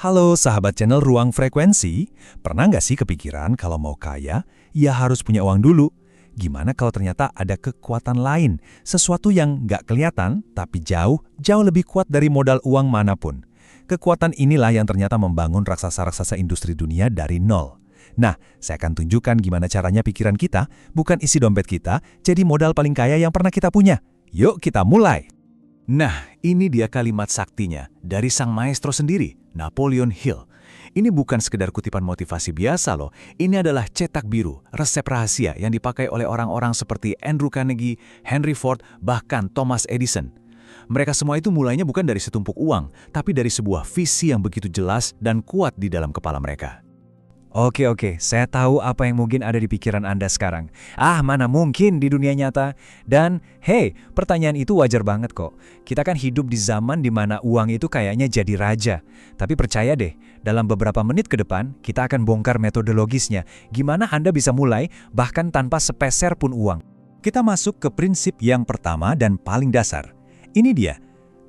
Halo sahabat channel Ruang Frekuensi, pernah nggak sih kepikiran kalau mau kaya, ya harus punya uang dulu? Gimana kalau ternyata ada kekuatan lain, sesuatu yang nggak kelihatan, tapi jauh lebih kuat dari modal uang manapun. Kekuatan inilah yang ternyata membangun raksasa-raksasa industri dunia dari nol. Nah, saya akan tunjukkan gimana caranya pikiran kita, bukan isi dompet kita, jadi modal paling kaya yang pernah kita punya. Yuk kita mulai! Nah, ini dia kalimat saktinya dari sang maestro sendiri, Napoleon Hill. Ini bukan sekedar kutipan motivasi biasa loh, ini adalah cetak biru, resep rahasia yang dipakai oleh orang-orang seperti Andrew Carnegie, Henry Ford, bahkan Thomas Edison. Mereka semua itu mulainya bukan dari setumpuk uang, tapi dari sebuah visi yang begitu jelas dan kuat di dalam kepala mereka. Oke, saya tahu apa yang mungkin ada di pikiran Anda sekarang. Mana mungkin di dunia nyata? Dan, hey, pertanyaan itu wajar banget kok. Kita kan hidup di zaman di mana uang itu kayaknya jadi raja. Tapi percaya deh, dalam beberapa menit ke depan, kita akan bongkar metodologisnya. Gimana Anda bisa mulai, bahkan tanpa sepeser pun uang. Kita masuk ke prinsip yang pertama dan paling dasar. Ini dia,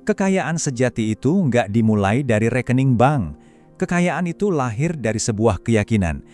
kekayaan sejati itu nggak dimulai dari rekening bank. Kekayaan itu lahir dari sebuah keyakinan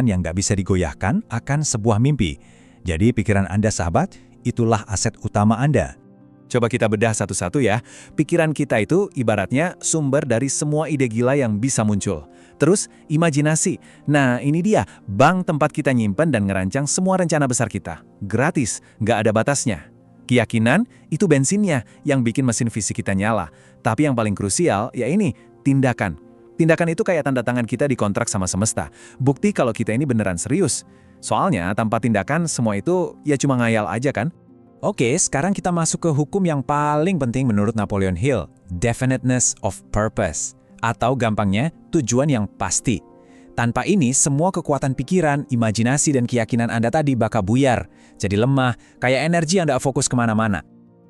yang nggak bisa digoyahkan akan sebuah mimpi. Jadi pikiran Anda sahabat, itulah aset utama Anda. Coba kita bedah satu-satu ya. Pikiran kita itu ibaratnya sumber dari semua ide gila yang bisa muncul. Terus, imajinasi. Nah, ini dia, bank tempat kita nyimpen dan ngerancang semua rencana besar kita. Gratis, nggak ada batasnya. Keyakinan, itu bensinnya yang bikin mesin fisik kita nyala. Tapi yang paling krusial, ya ini, tindakan. Tindakan itu kayak tanda tangan kita di kontrak sama semesta. Bukti kalau kita ini beneran serius. Soalnya, tanpa tindakan, semua itu ya cuma ngayal aja kan? Oke, sekarang kita masuk ke hukum yang paling penting menurut Napoleon Hill. Definiteness of purpose. Atau gampangnya, tujuan yang pasti. Tanpa ini, semua kekuatan pikiran, imajinasi, dan keyakinan Anda tadi bakal buyar. Jadi lemah, kayak energi yang nggak fokus kemana-mana.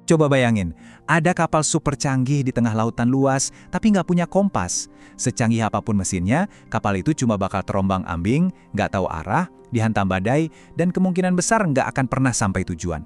Coba bayangin, ada kapal super canggih di tengah lautan luas, tapi nggak punya kompas. Secanggih apapun mesinnya, kapal itu cuma bakal terombang-ambing, nggak tahu arah, dihantam badai, dan kemungkinan besar nggak akan pernah sampai tujuan.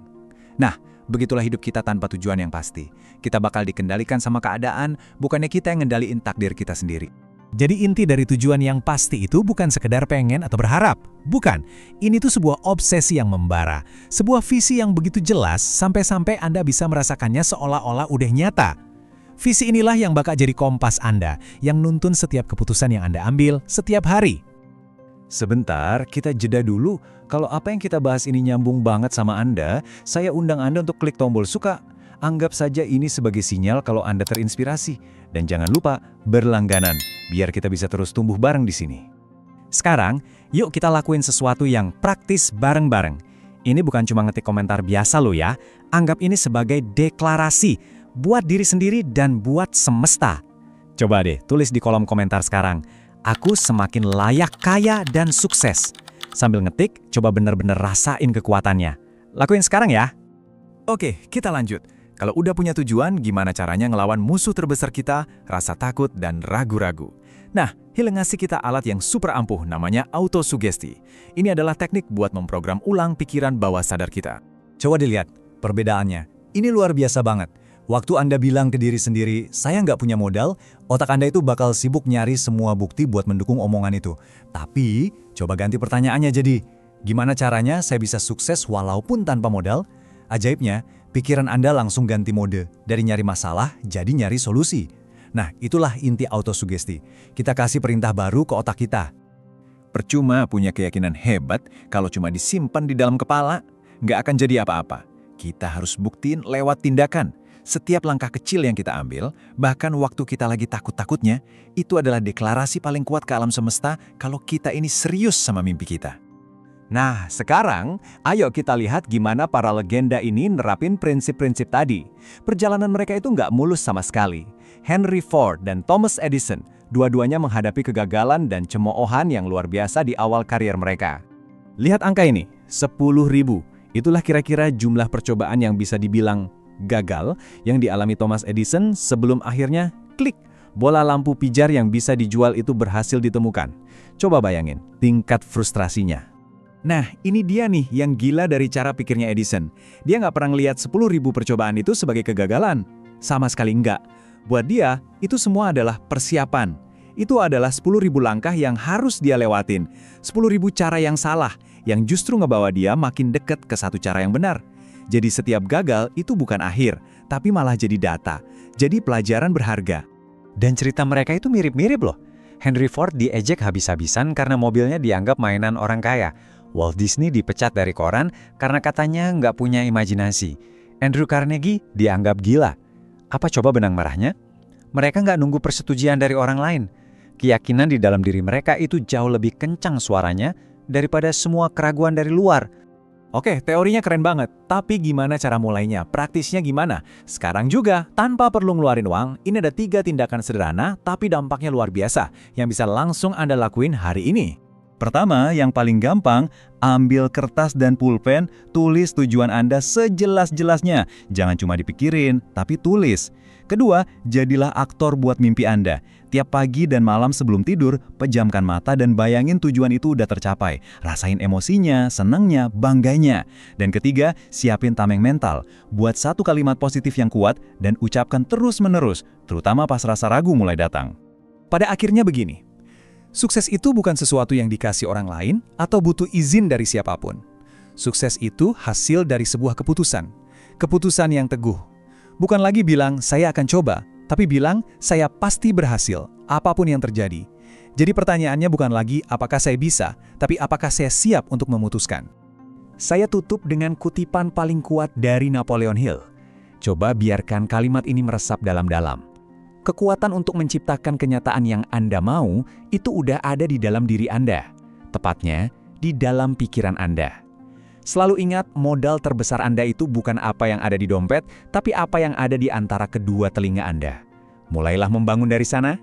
Nah, begitulah hidup kita tanpa tujuan yang pasti. Kita bakal dikendalikan sama keadaan, bukannya kita yang ngendaliin takdir kita sendiri. Jadi inti dari tujuan yang pasti itu bukan sekedar pengen atau berharap. Bukan, ini tuh sebuah obsesi yang membara. Sebuah visi yang begitu jelas sampai-sampai Anda bisa merasakannya seolah-olah udah nyata. Visi inilah yang bakal jadi kompas Anda, yang nuntun setiap keputusan yang Anda ambil setiap hari. Sebentar, kita jeda dulu. Kalau apa yang kita bahas ini nyambung banget sama Anda, saya undang Anda untuk klik tombol suka. Anggap saja ini sebagai sinyal kalau Anda terinspirasi. Dan jangan lupa berlangganan, biar kita bisa terus tumbuh bareng di sini. Sekarang, yuk kita lakuin sesuatu yang praktis bareng-bareng. Ini bukan cuma ngetik komentar biasa loh ya. Anggap ini sebagai deklarasi, buat diri sendiri dan buat semesta. Coba deh, tulis di kolom komentar sekarang. Aku semakin layak kaya dan sukses. Sambil ngetik, coba bener-bener rasain kekuatannya. Lakuin sekarang ya. Oke, kita lanjut. Kalau udah punya tujuan, gimana caranya ngelawan musuh terbesar kita, rasa takut dan ragu-ragu? Nah, Hill ngasih kita alat yang super ampuh, namanya autosugesti. Ini adalah teknik buat memprogram ulang pikiran bawah sadar kita. Coba dilihat perbedaannya. Ini luar biasa banget. Waktu Anda bilang ke diri sendiri, saya nggak punya modal, otak Anda itu bakal sibuk nyari semua bukti buat mendukung omongan itu. Tapi, coba ganti pertanyaannya jadi, gimana caranya saya bisa sukses walaupun tanpa modal? Ajaibnya, pikiran Anda langsung ganti mode, dari nyari masalah jadi nyari solusi. Nah, itulah inti autosugesti. Kita kasih perintah baru ke otak kita. Percuma punya keyakinan hebat kalau cuma disimpan di dalam kepala, nggak akan jadi apa-apa. Kita harus buktiin lewat tindakan. Setiap langkah kecil yang kita ambil, bahkan waktu kita lagi takut-takutnya, itu adalah deklarasi paling kuat ke alam semesta kalau kita ini serius sama mimpi kita. Nah, sekarang, ayo kita lihat gimana para legenda ini nerapin prinsip-prinsip tadi. Perjalanan mereka itu nggak mulus sama sekali. Henry Ford dan Thomas Edison, dua-duanya menghadapi kegagalan dan cemoohan yang luar biasa di awal karier mereka. Lihat angka ini, 10.000. Itulah kira-kira jumlah percobaan yang bisa dibilang gagal yang dialami Thomas Edison sebelum akhirnya klik. Bola lampu pijar yang bisa dijual itu berhasil ditemukan. Coba bayangin, tingkat frustrasinya. Nah, ini dia nih yang gila dari cara pikirnya Edison. Dia nggak pernah ngelihat 10.000 percobaan itu sebagai kegagalan. Sama sekali enggak. Buat dia, itu semua adalah persiapan. Itu adalah 10.000 langkah yang harus dia lewatin. 10.000 cara yang salah, yang justru ngebawa dia makin dekat ke satu cara yang benar. Jadi setiap gagal itu bukan akhir, tapi malah jadi data. Jadi pelajaran berharga. Dan cerita mereka itu mirip-mirip loh. Henry Ford diejek habis-habisan karena mobilnya dianggap mainan orang kaya. Walt Disney dipecat dari koran karena katanya nggak punya imajinasi. Andrew Carnegie dianggap gila. Apa coba benang merahnya? Mereka nggak nunggu persetujuan dari orang lain. Keyakinan di dalam diri mereka itu jauh lebih kencang suaranya daripada semua keraguan dari luar. Oke, teorinya keren banget. Tapi gimana cara mulainya? Praktisnya gimana? Sekarang juga, tanpa perlu ngeluarin uang, ini ada 3 tindakan sederhana tapi dampaknya luar biasa yang bisa langsung Anda lakuin hari ini. Pertama, yang paling gampang, ambil kertas dan pulpen, tulis tujuan Anda sejelas-jelasnya. Jangan cuma dipikirin, tapi tulis. Kedua, jadilah aktor buat mimpi Anda. Tiap pagi dan malam sebelum tidur, pejamkan mata dan bayangin tujuan itu udah tercapai. Rasain emosinya, senangnya, bangganya. Dan ketiga, siapin tameng mental. Buat satu kalimat positif yang kuat dan ucapkan terus-menerus, terutama pas rasa ragu mulai datang. Pada akhirnya begini. Sukses itu bukan sesuatu yang dikasih orang lain atau butuh izin dari siapapun. Sukses itu hasil dari sebuah keputusan. Keputusan yang teguh. Bukan lagi bilang, saya akan coba, tapi bilang, saya pasti berhasil, apapun yang terjadi. Jadi pertanyaannya bukan lagi, apakah saya bisa, tapi apakah saya siap untuk memutuskan. Saya tutup dengan kutipan paling kuat dari Napoleon Hill. Coba biarkan kalimat ini meresap dalam-dalam. Kekuatan untuk menciptakan kenyataan yang Anda mau, itu udah ada di dalam diri Anda. Tepatnya, di dalam pikiran Anda. Selalu ingat, modal terbesar Anda itu bukan apa yang ada di dompet, tapi apa yang ada di antara kedua telinga Anda. Mulailah membangun dari sana.